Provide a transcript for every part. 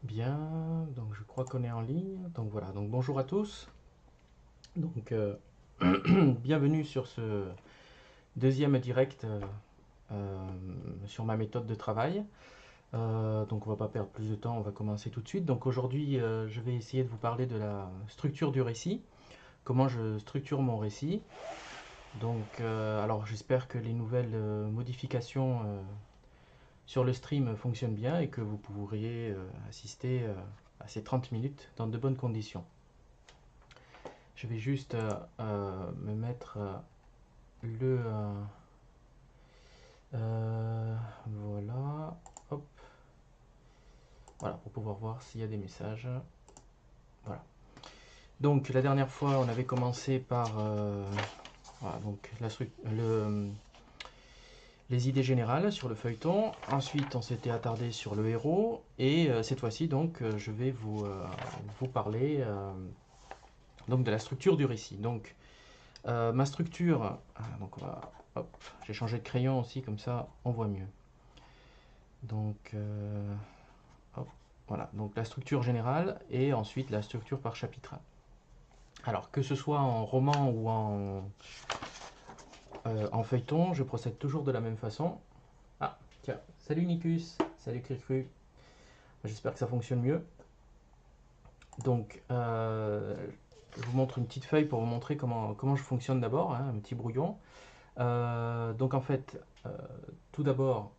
Bien, donc je crois qu'on est en ligne. Donc voilà, donc bonjour à tous. Donc bienvenue sur ce deuxième direct euh, sur ma méthode de travail. Donc on va pas perdre plus de temps, on va commencer tout de suite. Donc aujourd'hui, je vais essayer de vous parler de la structure du récit, comment je structure mon récit. Donc alors j'espère que les nouvelles modifications sur le stream fonctionnent bien et que vous pourriez assister à ces 30 minutes dans de bonnes conditions. Je vais juste me mettre le... voilà. Hop. Voilà, pour pouvoir voir s'il y a des messages. Voilà. Donc, la dernière fois, on avait commencé par voilà, donc les idées générales sur le feuilleton. Ensuite, on s'était attardé sur le héros. Et cette fois-ci, donc, je vais vous parler donc de la structure du récit. Donc, ma structure, donc hop, j'ai changé de crayon aussi, comme ça on voit mieux. Donc, hop, voilà, donc la structure générale et ensuite la structure par chapitre. Alors, que ce soit en roman ou en feuilleton, je procède toujours de la même façon. Ah, tiens, salut Nicus, salut Cricru, j'espère que ça fonctionne mieux. Donc, je vous montre une petite feuille pour vous montrer comment je fonctionne d'abord, hein, un petit brouillon. Donc en fait, tout d'abord,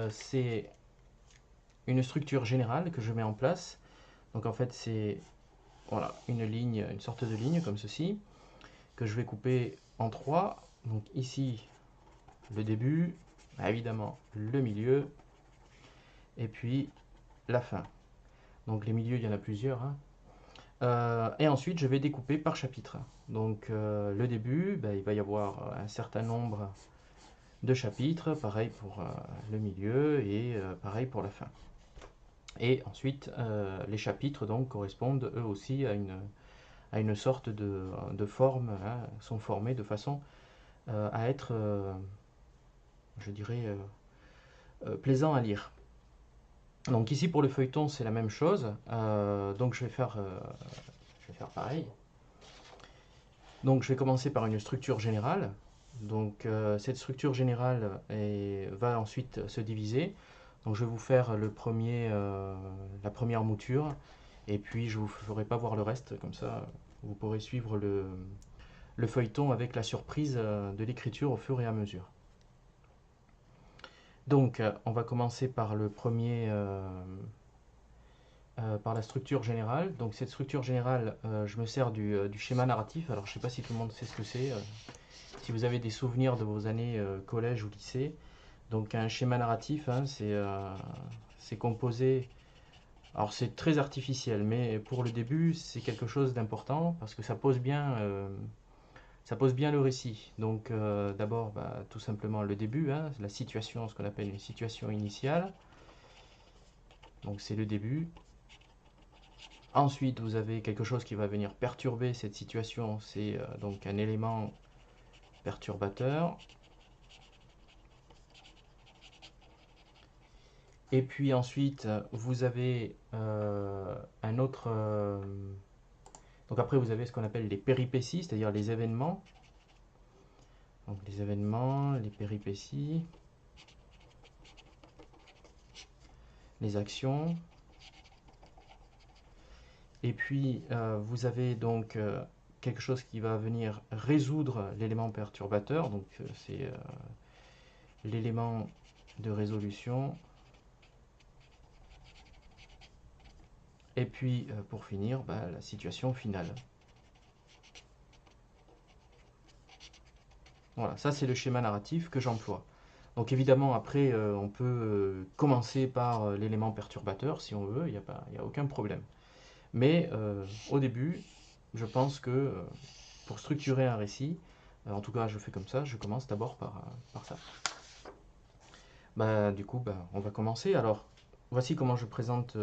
c'est une structure générale que je mets en place. Donc en fait, c'est voilà, une ligne, une sorte de ligne comme ceci, que je vais couper en trois. Donc ici, le début, bah, évidemment le milieu, et puis la fin. Donc les milieux, il y en a plusieurs, hein. Et ensuite, je vais découper par chapitre. Donc le début, bah, il va y avoir un certain nombre de chapitres, pareil pour le milieu et pareil pour la fin. Et ensuite, les chapitres donc correspondent eux aussi à une sorte de forme, hein, sont formés de façon à être, je dirais, plaisant à lire. Donc ici pour le feuilleton c'est la même chose, donc je vais faire pareil. Donc je vais commencer par une structure générale. Donc cette structure générale va ensuite se diviser. Donc je vais vous faire la première mouture et puis je ne vous ferai pas voir le reste, comme ça vous pourrez suivre le feuilleton avec la surprise de l'écriture au fur et à mesure. Donc on va commencer par par la structure générale. Donc cette structure générale, je me sers du schéma narratif. Alors je ne sais pas si tout le monde sait ce que c'est. Si vous avez des souvenirs de vos années collège ou lycée, donc un schéma narratif, hein, c'est composé. Alors c'est très artificiel, mais pour le début, c'est quelque chose d'important parce que ça pose bien le récit. Donc d'abord, bah, tout simplement le début, hein, la situation, ce qu'on appelle une situation initiale. Donc c'est le début. Ensuite, vous avez quelque chose qui va venir perturber cette situation, c'est donc un élément perturbateur. Et puis ensuite, vous avez un autre. Donc après, vous avez ce qu'on appelle les péripéties, c'est-à-dire les événements. Donc les événements, les péripéties, les actions. Et puis vous avez donc quelque chose qui va venir résoudre l'élément perturbateur. Donc c'est l'élément de résolution. Et puis pour finir, bah, la situation finale. Voilà, ça c'est le schéma narratif que j'emploie. Donc évidemment, après, on peut commencer par l'élément perturbateur si on veut, il y a aucun problème. Mais au début, je pense que pour structurer un récit, en tout cas je fais comme ça, je commence d'abord par ça. Bah, du coup, bah, on va commencer. Alors, voici comment je présente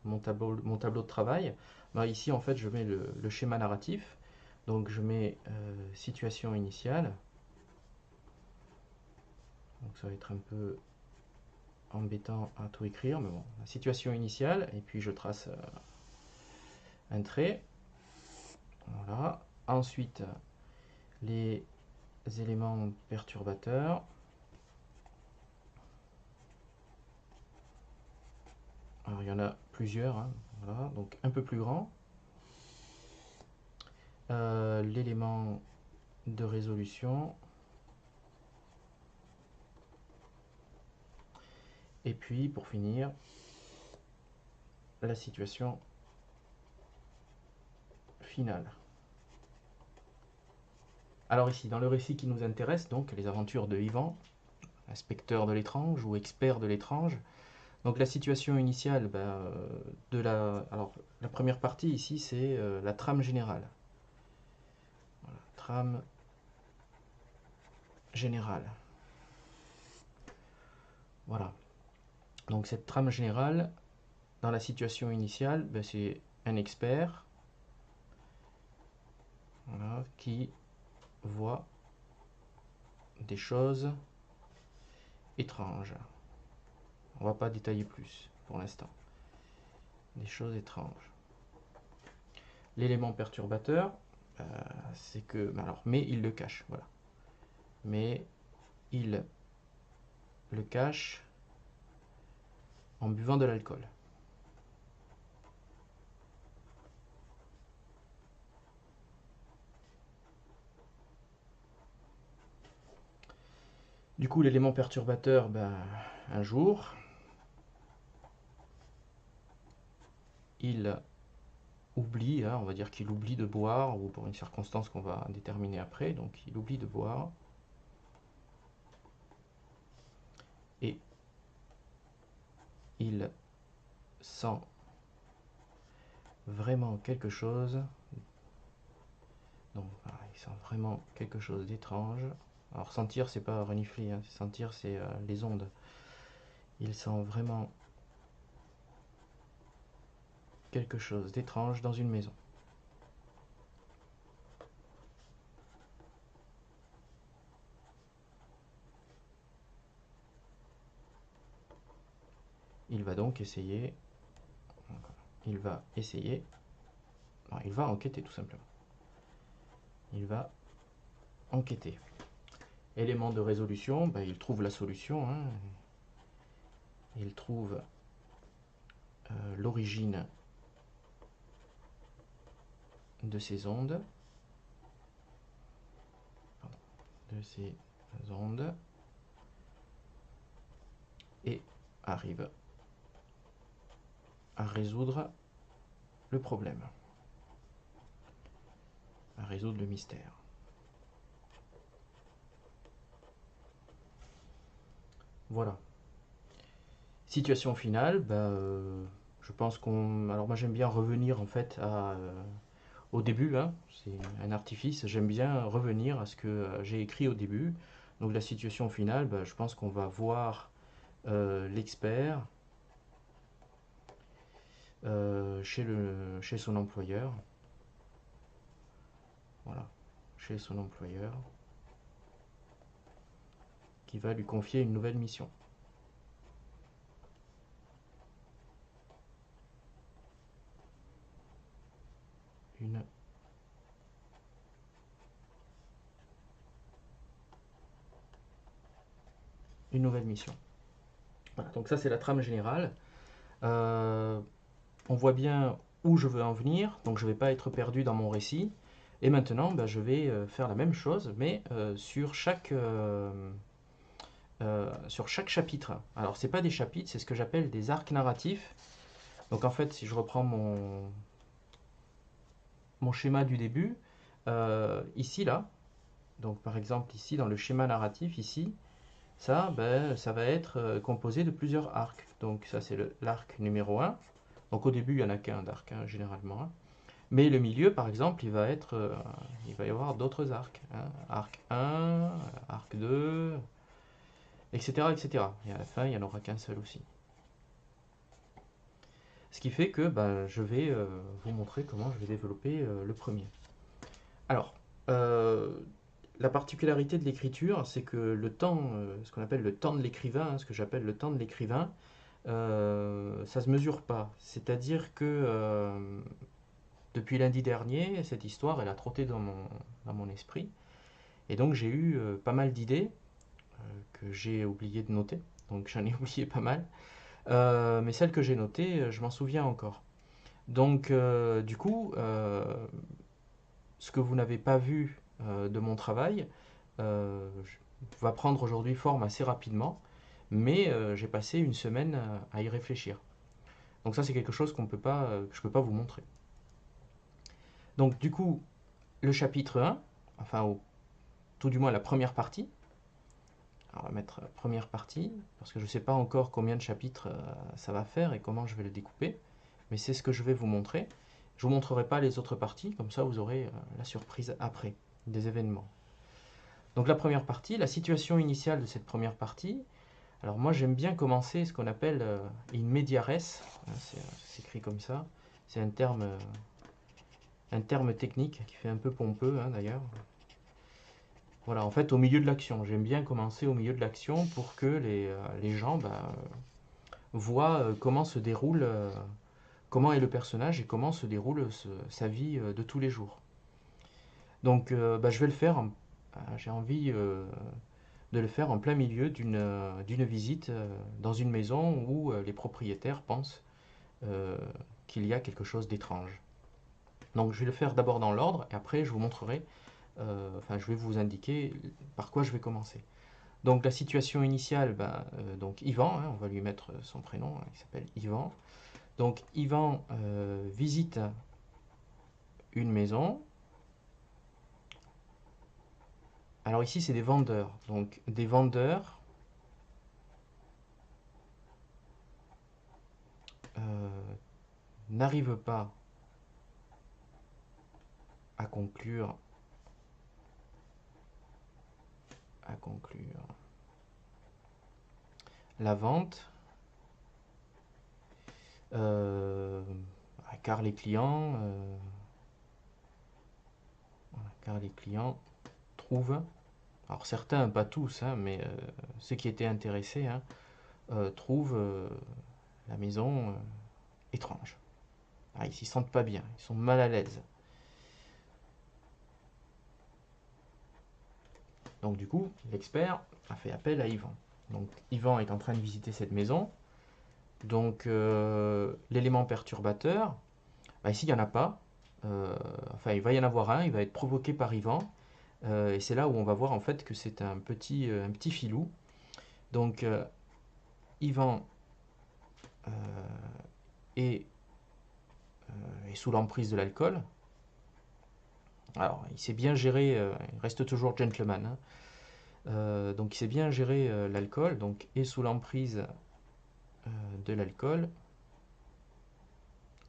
mon tableau de travail. Bah, ici, en fait, je mets le schéma narratif. Donc, je mets situation initiale. Donc, ça va être un peu... embêtant à tout écrire, mais bon, la situation initiale, et puis je trace un trait. Voilà. Ensuite, les éléments perturbateurs. Alors il y en a plusieurs, hein. Voilà, donc un peu plus grand. L'élément de résolution. Et puis pour finir, la situation finale. Alors ici, dans le récit qui nous intéresse, donc les aventures de Yvan, inspecteur de l'étrange ou expert de l'étrange. Donc la situation initiale alors, la première partie ici, c'est la trame générale. Voilà, trame générale. Voilà. Donc cette trame générale, dans la situation initiale, c'est un expert, voilà, qui voit des choses étranges. On va pas détailler plus pour l'instant. Des choses étranges. L'élément perturbateur, c'est que... Alors, mais il le cache, voilà. Mais il le cache en buvant de l'alcool. Du coup, l'élément perturbateur, un jour, il oublie, hein, on va dire qu'il oublie de boire, ou pour une circonstance qu'on va déterminer après, donc il oublie de boire, et il sent vraiment quelque chose, donc voilà, il sent vraiment quelque chose d'étrange. Alors sentir, c'est pas renifler, hein, sentir, c'est les ondes. Il sent vraiment quelque chose d'étrange dans une maison. Il va donc essayer, il va essayer, non, il va enquêter tout simplement. Il va enquêter. Élément de résolution, il trouve la solution, hein. Il trouve l'origine de ces ondes, et arrive à résoudre le problème, à résoudre le mystère. Voilà. Situation finale, je pense qu'on... Alors moi j'aime bien revenir en fait au début, hein. C'est un artifice, j'aime bien revenir à ce que j'ai écrit au début. Donc la situation finale, je pense qu'on va voir l'expert chez son employeur. Voilà, chez son employeur, qui va lui confier une nouvelle mission. Une nouvelle mission. Voilà, donc ça c'est la trame générale. On voit bien où je veux en venir, donc je ne vais pas être perdu dans mon récit. Et maintenant, je vais faire la même chose, mais sur chaque chapitre. Alors, c'est pas des chapitres, c'est ce que j'appelle des arcs narratifs. Donc, en fait, si je reprends mon schéma du début, ici, là, donc par exemple, ici, dans le schéma narratif, ici, ça, ça va être composé de plusieurs arcs. Donc, ça, c'est l'arc numéro 1. Donc, au début, il n'y en a qu'un d'arc, hein, généralement. Hein. Mais le milieu, par exemple, il va y avoir d'autres arcs. Hein. Arc 1, arc 2, etc., etc. Et à la fin, il n'y en aura qu'un seul aussi. Ce qui fait que je vais vous montrer comment je vais développer le premier. Alors, la particularité de l'écriture, c'est que le temps, ce qu'on appelle le temps de l'écrivain, hein, ce que j'appelle le temps de l'écrivain, ça se mesure pas. C'est-à-dire que depuis lundi dernier, cette histoire, elle a trotté dans mon esprit. Et donc j'ai eu pas mal d'idées que j'ai oublié de noter. Donc j'en ai oublié pas mal. Mais celles que j'ai notées, je m'en souviens encore. Donc du coup, ce que vous n'avez pas vu de mon travail va prendre aujourd'hui forme assez rapidement. Mais j'ai passé une semaine à y réfléchir. Donc ça c'est quelque chose que je peux pas vous montrer. Donc du coup, le chapitre 1, enfin tout du moins la première partie. Alors, on va mettre première partie, parce que je ne sais pas encore combien de chapitres ça va faire et comment je vais le découper, mais c'est ce que je vais vous montrer. Je ne vous montrerai pas les autres parties, comme ça vous aurez la surprise après, des événements. Donc la première partie, la situation initiale de cette première partie. Alors moi j'aime bien commencer ce qu'on appelle in media res, c'est écrit comme ça, c'est un terme technique qui fait un peu pompeux hein, d'ailleurs. Voilà, en fait, au milieu de l'action. J'aime bien commencer au milieu de l'action pour que les gens voient comment se déroule, comment est le personnage et comment se déroule sa vie de tous les jours. Donc, je vais le faire. J'ai envie de le faire en plein milieu d'une visite dans une maison où les propriétaires pensent qu'il y a quelque chose d'étrange. Donc, je vais le faire d'abord dans l'ordre et après, je vous montrerai, je vais vous indiquer par quoi je vais commencer. Donc la situation initiale, donc Yvan, hein, on va lui mettre son prénom, hein, il s'appelle Yvan. Donc Yvan visite une maison. Alors ici c'est des vendeurs. Donc des vendeurs n'arrivent pas à conclure la vente euh, car les clients trouvent, alors certains, pas tous, hein, mais ceux qui étaient intéressés hein, trouvent la maison étrange. Ah, ils s'y sentent pas bien, ils sont mal à l'aise. Donc du coup, l'expert a fait appel à Yvan. Donc Yvan est en train de visiter cette maison. Donc l'élément perturbateur, ici il n'y en a pas. Il va y en avoir un, il va être provoqué par Yvan. Et c'est là où on va voir en fait que c'est un petit filou. Donc Yvan est, est sous l'emprise de l'alcool. Alors il sait bien gérer, il reste toujours gentleman. Hein. Donc il sait bien gérer l'alcool, donc est sous l'emprise de l'alcool.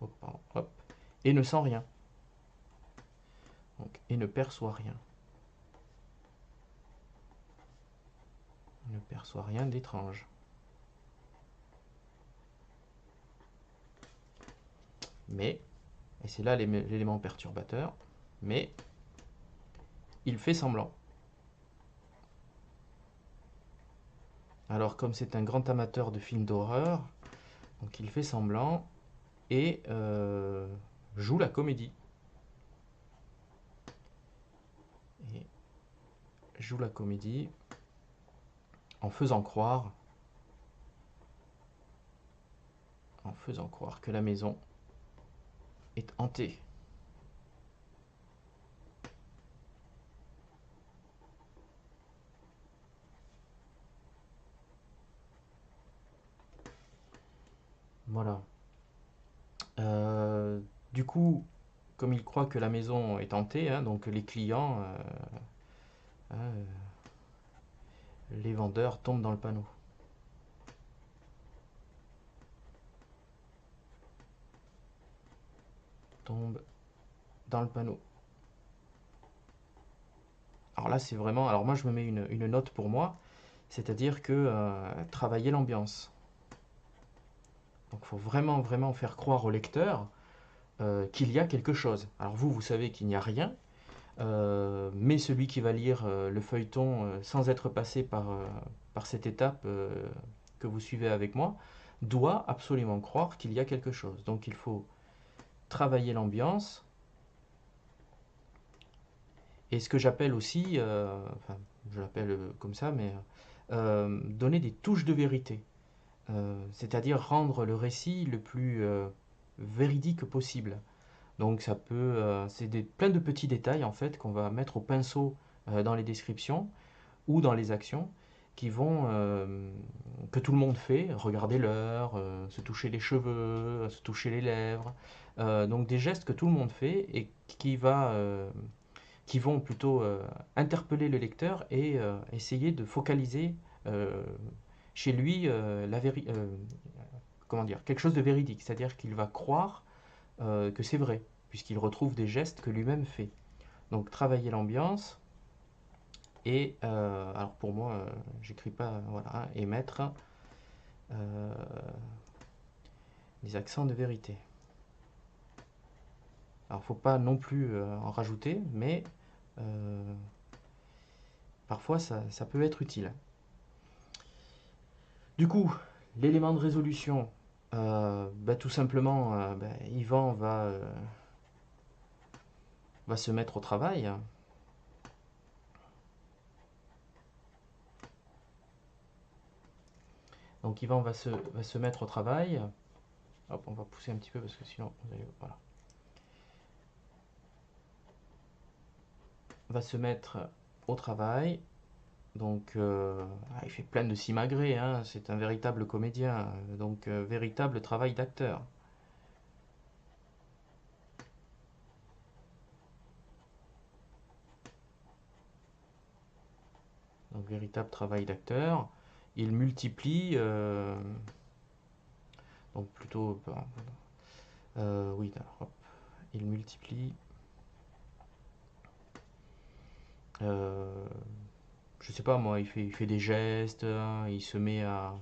Hop, hop, et ne sent rien. Donc, et ne perçoit rien. Ne perçoit rien d'étrange. Mais, et c'est là l'élément perturbateur, mais il fait semblant. Alors comme c'est un grand amateur de films d'horreur, donc il fait semblant et joue la comédie. Et joue la comédie en faisant croire que la maison est hantée. Voilà. Du coup, comme il croit que la maison est hantée, hein, donc les clients, les vendeurs tombent dans le panneau. Tombent dans le panneau. Alors là, c'est vraiment. Alors moi, je me mets une note pour moi, c'est-à-dire que travailler l'ambiance. Donc, il faut vraiment, vraiment faire croire au lecteur qu'il y a quelque chose. Alors vous savez qu'il n'y a rien. Mais celui qui va lire le feuilleton sans être passé par cette étape que vous suivez avec moi doit absolument croire qu'il y a quelque chose. Donc il faut travailler l'ambiance et ce que j'appelle aussi, enfin je l'appelle comme ça, mais donner des touches de vérité. C'est-à-dire rendre le récit le plus véridique possible. Donc ça peut, c'est plein de petits détails en fait qu'on va mettre au pinceau dans les descriptions ou dans les actions qui vont que tout le monde fait, regarder l'heure, se toucher les cheveux, se toucher les lèvres, donc des gestes que tout le monde fait et qui vont plutôt interpeller le lecteur et essayer de focaliser euh, chez lui comment dire, quelque chose de véridique, c'est-à-dire qu'il va croire que c'est vrai, puisqu'il retrouve des gestes que lui-même fait. Donc travailler l'ambiance, et alors pour moi, j'écris pas, voilà, hein, et mettre euh, des accents de vérité. Alors faut pas non plus en rajouter, mais parfois ça peut être utile. Du coup, l'élément de résolution, bah, tout simplement, bah, Yvan va se mettre au travail. Donc Yvan va se mettre au travail. Hop, on va pousser un petit peu parce que sinon, vous allez, voilà. Va se mettre au travail. Donc, il fait plein de simagrées, hein, c'est un véritable comédien. Donc, véritable travail d'acteur. Donc, véritable travail d'acteur. Il multiplie, donc plutôt, oui, alors, hop, il multiplie euh, je sais pas moi, il fait des gestes, hein, il se met à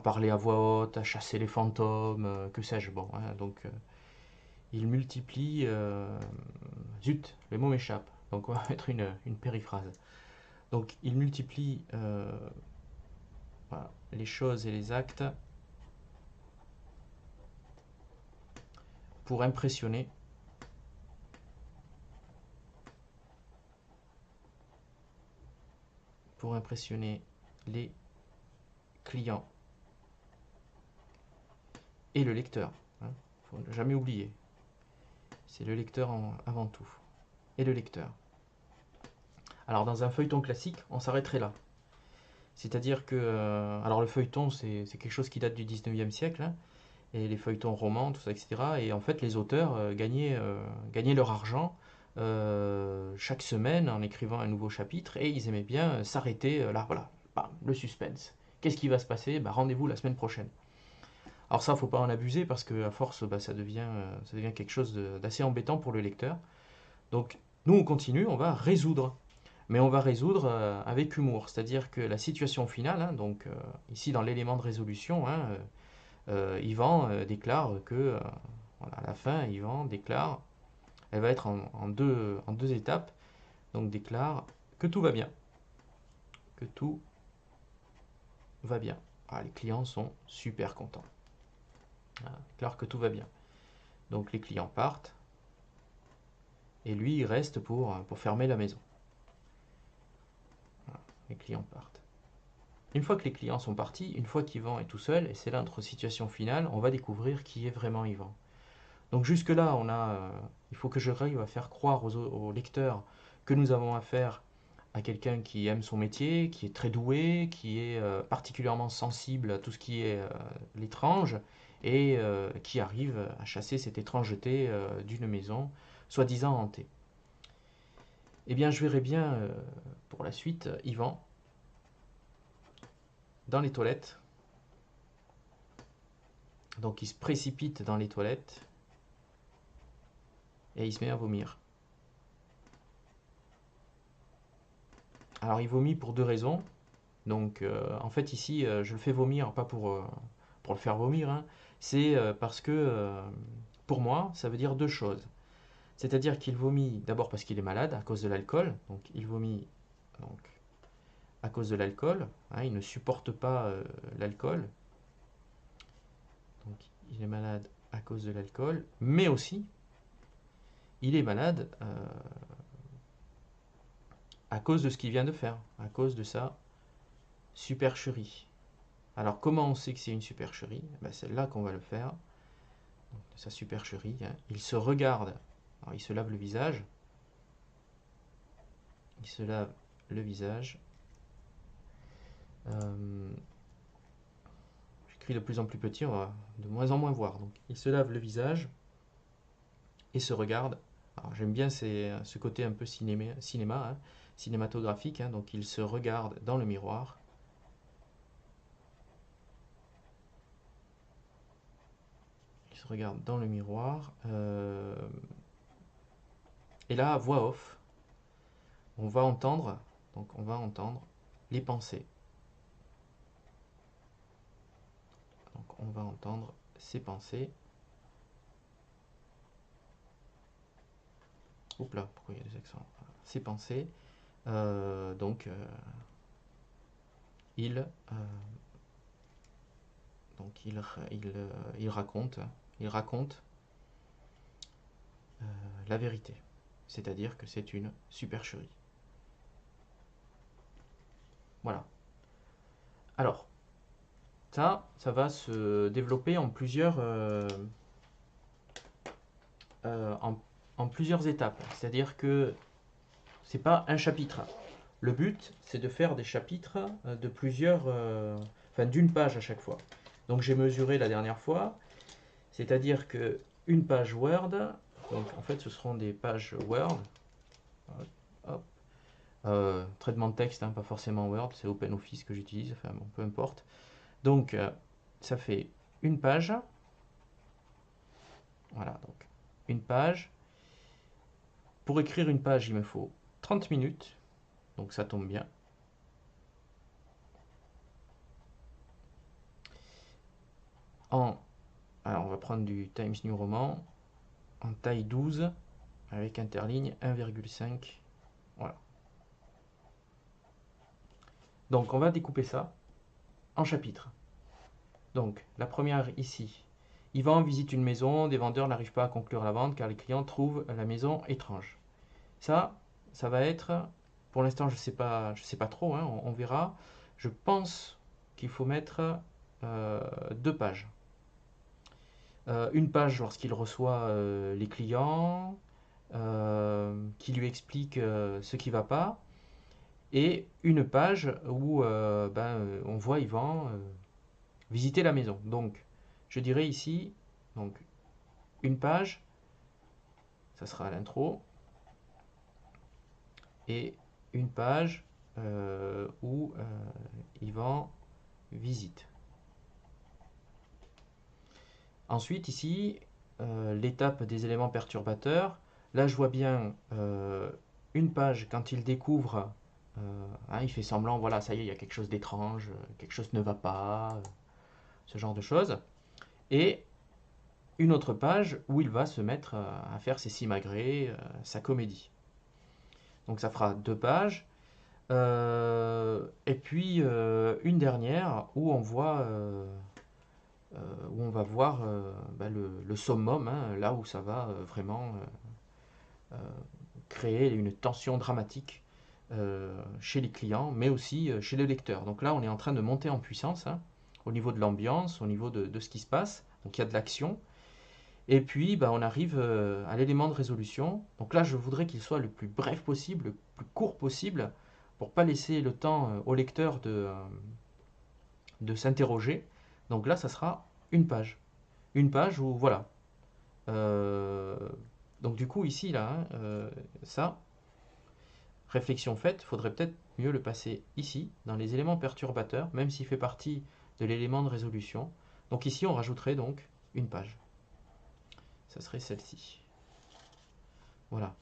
parler à voix haute, à chasser les fantômes, que sais-je. Bon, hein, donc il multiplie. Zut, les mots m'échappent. Donc on va mettre une périphrase. Donc il multiplie voilà, les choses et les actes pour impressionner les clients et le lecteur. Hein, faut jamais oublier. C'est le lecteur avant tout. Et le lecteur. Alors dans un feuilleton classique, on s'arrêterait là. C'est-à-dire que, alors le feuilleton, c'est quelque chose qui date du 19e siècle, hein, et les feuilletons romans, tout ça, etc. Et en fait, les auteurs gagnaient leur argent chaque semaine en écrivant un nouveau chapitre, et ils aimaient bien s'arrêter là, voilà, bam, le suspense. Qu'est-ce qui va se passer? Bah, rendez-vous la semaine prochaine. Alors ça, faut pas en abuser parce que à force, bah, ça devient quelque chose d'assez embêtant pour le lecteur. Donc, nous, on continue, on va résoudre. Mais on va résoudre avec humour, c'est-à-dire que la situation finale, hein, donc ici dans l'élément de résolution, hein, Yvan déclare que, voilà, à la fin, Yvan déclare, elle va être en deux étapes, donc déclare que tout va bien, que tout va bien. Ah, les clients sont super contents. Voilà, déclare que tout va bien. Donc les clients partent, et lui, il reste pour fermer la maison. Voilà, les clients partent. Une fois que les clients sont partis, une fois qu'Yvan est tout seul, et c'est là notre situation finale, on va découvrir qui est vraiment Yvan. Donc jusque-là, il faut que j'arrive à faire croire aux lecteurs que nous avons affaire à quelqu'un qui aime son métier, qui est très doué, qui est particulièrement sensible à tout ce qui est l'étrange, et qui arrive à chasser cette étrangeté d'une maison soi-disant hantée. Eh bien, je verrai bien pour la suite Yvan dans les toilettes. Donc il se précipite dans les toilettes et il se met à vomir. Alors il vomit pour deux raisons. Donc en fait ici je le fais vomir, pas pour le faire vomir, hein. C'est parce que pour moi ça veut dire deux choses. C'est-à-dire qu'il vomit d'abord parce qu'il est malade à cause de l'alcool. Donc il vomit donc, à cause de l'alcool. Hein, il ne supporte pas l'alcool. Donc il est malade à cause de l'alcool. Mais aussi, il est malade à cause de ce qu'il vient de faire. À cause de sa supercherie. Alors comment on sait que c'est une supercherie? Ben, c'est là qu'on va le faire. Donc, de sa supercherie. Hein. Il se regarde. Alors, il se lave le visage. Il se lave le visage. J'écris de plus en plus petit, on va de moins en moins voir. Donc, il se lave le visage et se regarde. Alors, j'aime bien ce côté un peu cinéma hein, cinématographique. Hein. Donc, il se regarde dans le miroir. Il se regarde dans le miroir. Et là, voix off, on va entendre les pensées. Donc, on va entendre ses pensées. Oups là, pourquoi il y a des accents? Ses pensées. Donc, il raconte la vérité. C'est-à-dire que c'est une supercherie. Voilà. Alors, ça va se développer en plusieurs étapes. C'est-à-dire que c'est pas un chapitre. Le but, c'est de faire des chapitres de d'une page à chaque fois. Donc j'ai mesuré la dernière fois, c'est-à-dire que une page Word, donc en fait ce seront des pages Word, hop, traitement de texte, hein, pas forcément Word, c'est OpenOffice que j'utilise, enfin bon, peu importe. Donc ça fait une page, voilà, donc une page. Pour écrire une page, il me faut 30 minutes, donc ça tombe bien. Alors on va prendre du Times New Roman en taille 12 avec interligne 1,5. Voilà. Donc on va découper ça en chapitres. Donc la première ici. Yvan visite une maison, des vendeurs n'arrivent pas à conclure la vente car les clients trouvent la maison étrange. Ça va être, pour l'instant je sais pas trop, hein, on verra. Je pense qu'il faut mettre 2 pages. Une page lorsqu'il reçoit les clients, qui lui explique ce qui ne va pas, et une page où on voit Yvan visiter la maison. Donc, je dirais ici, donc, une page, ça sera l'intro, et une page où Yvan visite. Ensuite, ici, l'étape des éléments perturbateurs. Là, je vois bien une page quand il découvre, hein, il fait semblant, voilà, ça y est, il y a quelque chose d'étrange, quelque chose ne va pas, ce genre de choses. Et une autre page où il va se mettre à faire ses simagrées, sa comédie. Donc ça fera 2 pages. Et puis une dernière où on voit où on va voir le summum, hein, là où ça va vraiment créer une tension dramatique chez les clients, mais aussi chez le lecteur. Donc là, on est en train de monter en puissance hein, au niveau de l'ambiance, au niveau de ce qui se passe. Donc il y a de l'action. Et puis, on arrive à l'élément de résolution. Donc là, je voudrais qu'il soit le plus bref possible, le plus court possible, pour pas laisser le temps au lecteur de s'interroger. Donc là, ça sera une page. Une page où, voilà. Donc du coup, ici, là, hein, ça, réflexion faite, il faudrait peut-être mieux le passer ici, dans les éléments perturbateurs, même s'il fait partie de l'élément de résolution. Donc ici, on rajouterait donc une page. Ça serait celle-ci. Voilà.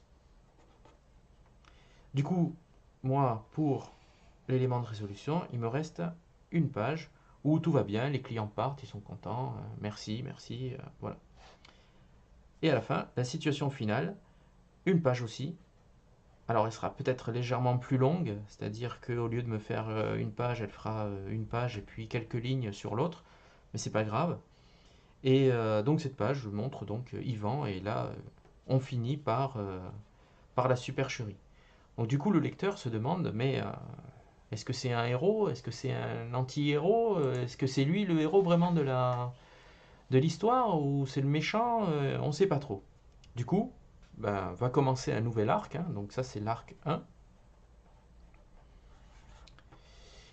Du coup, moi, pour l'élément de résolution, il me reste une page où tout va bien, les clients partent, ils sont contents, merci, merci, voilà. Et à la fin, la situation finale, une page aussi. Alors elle sera peut-être légèrement plus longue, c'est-à-dire qu'au lieu de me faire une page, elle fera une page et puis quelques lignes sur l'autre, mais c'est pas grave. Et donc cette page je montre donc Yvan, et là on finit par la supercherie. Donc du coup le lecteur se demande, mais est-ce que c'est un héros? Est-ce que c'est un anti-héros? Est-ce que c'est lui le héros vraiment de l'histoire, ou c'est le méchant? On ne sait pas trop. Du coup, ben, va commencer un nouvel arc, hein. Donc ça c'est l'arc 1,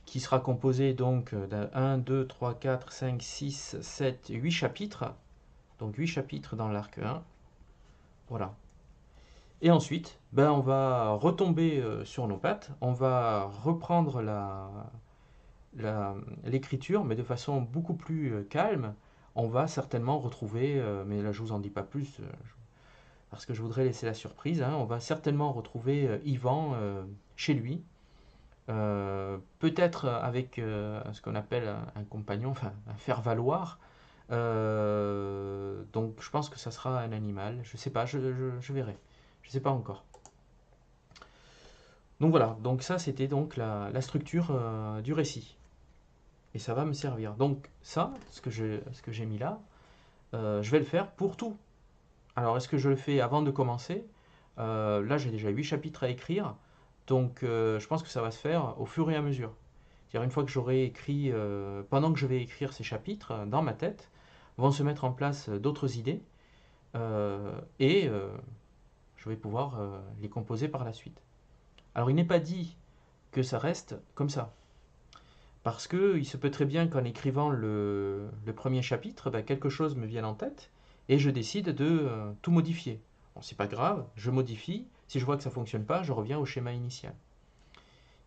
qui sera composé donc d'un 1, 2, 3, 4, 5, 6, 7, 8 chapitres. Donc 8 chapitres dans l'arc 1. Voilà. Et ensuite, ben, on va retomber sur nos pattes, on va reprendre l'écriture, mais de façon beaucoup plus calme. On va certainement retrouver, mais là je vous en dis pas plus, parce que je voudrais laisser la surprise, hein, on va certainement retrouver Yvan chez lui, peut-être avec ce qu'on appelle un compagnon, enfin un faire-valoir. Donc je pense que ça sera un animal, je sais pas, je verrai, je sais pas encore. Donc voilà, donc ça c'était donc la structure du récit. Et ça va me servir. Donc ça, ce que j'ai mis là, je vais le faire pour tout. Alors est-ce que je le fais avant de commencer? Là j'ai déjà 8 chapitres à écrire, donc je pense que ça va se faire au fur et à mesure. C'est-à-dire une fois que j'aurai écrit, pendant que je vais écrire ces chapitres, dans ma tête, vont se mettre en place d'autres idées, et je vais pouvoir les composer par la suite. Alors il n'est pas dit que ça reste comme ça. Parce que il se peut très bien qu'en écrivant le premier chapitre, ben, quelque chose me vienne en tête et je décide de tout modifier. Bon, c'est pas grave, je modifie. Si je vois que ça fonctionne pas, je reviens au schéma initial.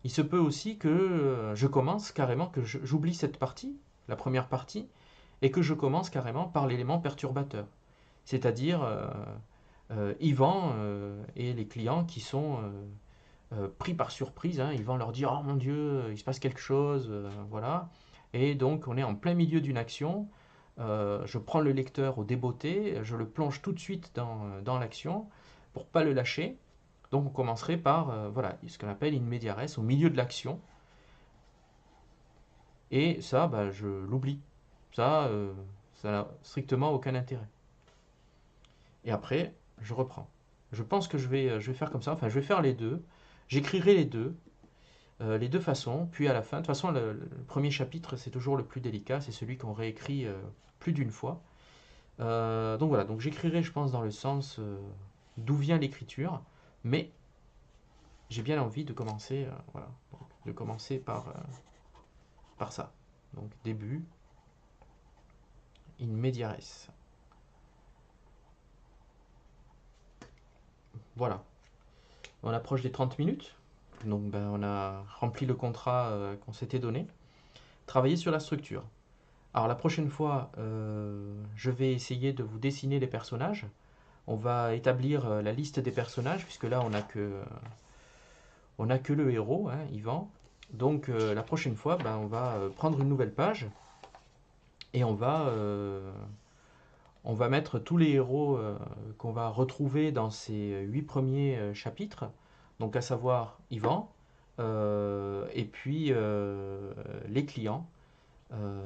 Il se peut aussi que je commence carrément, que j'oublie cette partie, la première partie, et que je commence carrément par l'élément perturbateur. C'est-à-dire Yvan et les clients qui sont pris par surprise, hein. Ils vont leur dire: oh mon Dieu, il se passe quelque chose, voilà. Et donc on est en plein milieu d'une action. Je prends le lecteur au débeauté, je le plonge tout de suite dans l'action pour pas le lâcher. Donc on commencerait par voilà, ce qu'on appelle une media res, au milieu de l'action. Et ça, bah, je l'oublie. Ça n'a strictement aucun intérêt. Et après, je reprends. Je pense que je vais faire comme ça, enfin je vais faire les deux. J'écrirai les deux façons, puis à la fin, de toute façon, le premier chapitre, c'est toujours le plus délicat, c'est celui qu'on réécrit plus d'une fois. Donc voilà, donc j'écrirai, je pense, dans le sens d'où vient l'écriture, mais j'ai bien envie de commencer, voilà, de commencer par ça. Donc début, in media res. Voilà, on approche des 30 minutes, donc ben, on a rempli le contrat qu'on s'était donné. Travailler sur la structure. Alors la prochaine fois, je vais essayer de vous dessiner les personnages. On va établir la liste des personnages, puisque là on a que le héros, hein, Yvan. Donc la prochaine fois, ben, on va prendre une nouvelle page et on va mettre tous les héros qu'on va retrouver dans ces 8 premiers chapitres. Donc à savoir Yvan, et puis les clients,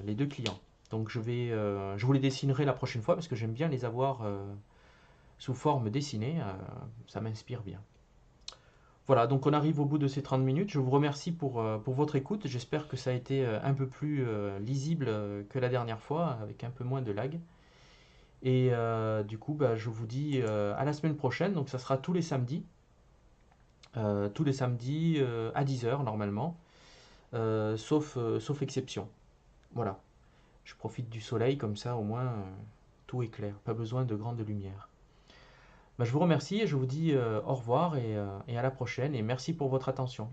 les deux clients. Donc je vous les dessinerai la prochaine fois parce que j'aime bien les avoir sous forme dessinée, ça m'inspire bien. Voilà, donc on arrive au bout de ces 30 minutes. Je vous remercie pour votre écoute. J'espère que ça a été un peu plus lisible que la dernière fois, avec un peu moins de lag. Et du coup, bah, je vous dis à la semaine prochaine. Donc ça sera tous les samedis à 10h normalement, sauf exception. Voilà, je profite du soleil comme ça au moins tout est clair, pas besoin de grande lumière. Bah, je vous remercie et je vous dis au revoir et à la prochaine et merci pour votre attention.